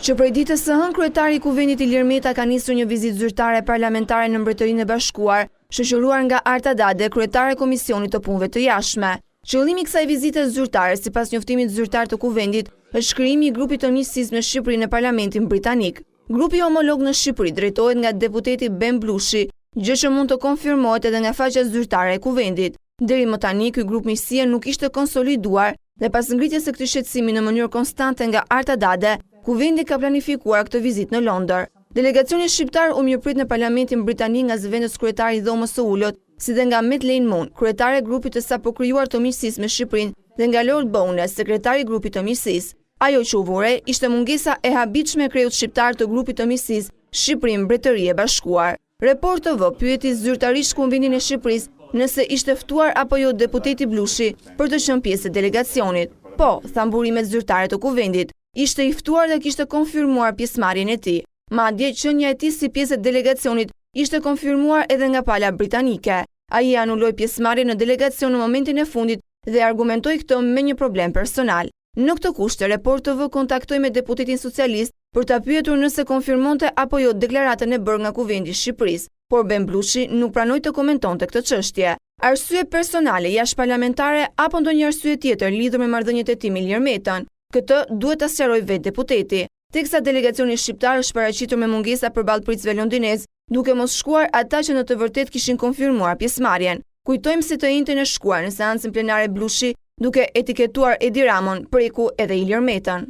Që prej ditës së hënë kryetari i Kuvendit Ilir Meta ka nisur një vizitë zyrtare parlamentare në Mbretërinë e Bashkuar, shoqëruar nga Arta Dade, kryetare e Komisionit të Punëve të Jashtme. Qëllimi i kësaj vizite zyrtare, sipas njoftimit zyrtar të Kuvendit, është krijimi i grupit të miqësisë me Shqipërinë në Parlamentin Britanik. Grupi homolog në Shqipëri drejtohet nga deputeti Ben Blushi, gjë që mund të konfirmohet edhe nga faqja zyrtare e Kuvendit. Deri më tani, ky grup miqësie nuk ishte konsoliduar dhe pas ngritjes së këtij shqetësimi në mënyrë konstante nga Arta Dade, Kuvendi ka planifikuar këtë vizitë në Londër. Delegacioni shqiptar u mirëprit në Parlamentin Britanik nga zëvendës kryetari i Dhomës së Ulët, si dhe nga Madeleine Moon, kryetare e grupit të sapo krijuar të miqësisë me Shqipërinë, dhe nga Lord Bowness, sekretari i grupit të miqësisë. Ajo që u vure ishte mungesa e habitshme e kreut shqiptar të grupit të miqësisë Shqipëri-Mbretëri e Bashkuar. Report TV pyeti zyrtarisht Kuvendin e Shqipërisë nëse ishte ftuar apo jo deputeti Blushi për të qenë pjesë e delegacionit. Po, than burimet zyrtare të Kuvendit, ishte i ftuar dhe kishte konfirmuar pjesëmarrjen e tij. Madje qenia e tij si pjesë e delegacionit ishte konfirmuar edhe nga pala britanike. Ai anuloi pjesëmarrjen në delegacion në momentin e fundit dhe argumentoi këtë me një problem personal. Në këtë kushte, Report TV kontaktoi me deputetin socialist për ta pyetur nëse konfirmonte apo jo deklaratën e bërë nga Kuvendi i Shqipërisë, por Ben Blushi nuk pranoi të komentonte këtë çështje. Arsye personale jashtëparlamentare apo ndonjë arsye tjetër lidhur me marrëdhëniet e tij me Ilir Metën? Këtë duhet ta sqarojë vetë deputeti. Teksa delegacioni shqiptar është paraqitur me mungesa përballë pritësve londinez, duke mos shkuar ata që në të vërtetë kishin konfirmuar pjesëmarrjen. Kujtojmë se të njëjtën e shkuar në seancën plenare Blushi, duke etiketuar Edi Ramon, preku edhe Ilir Metën.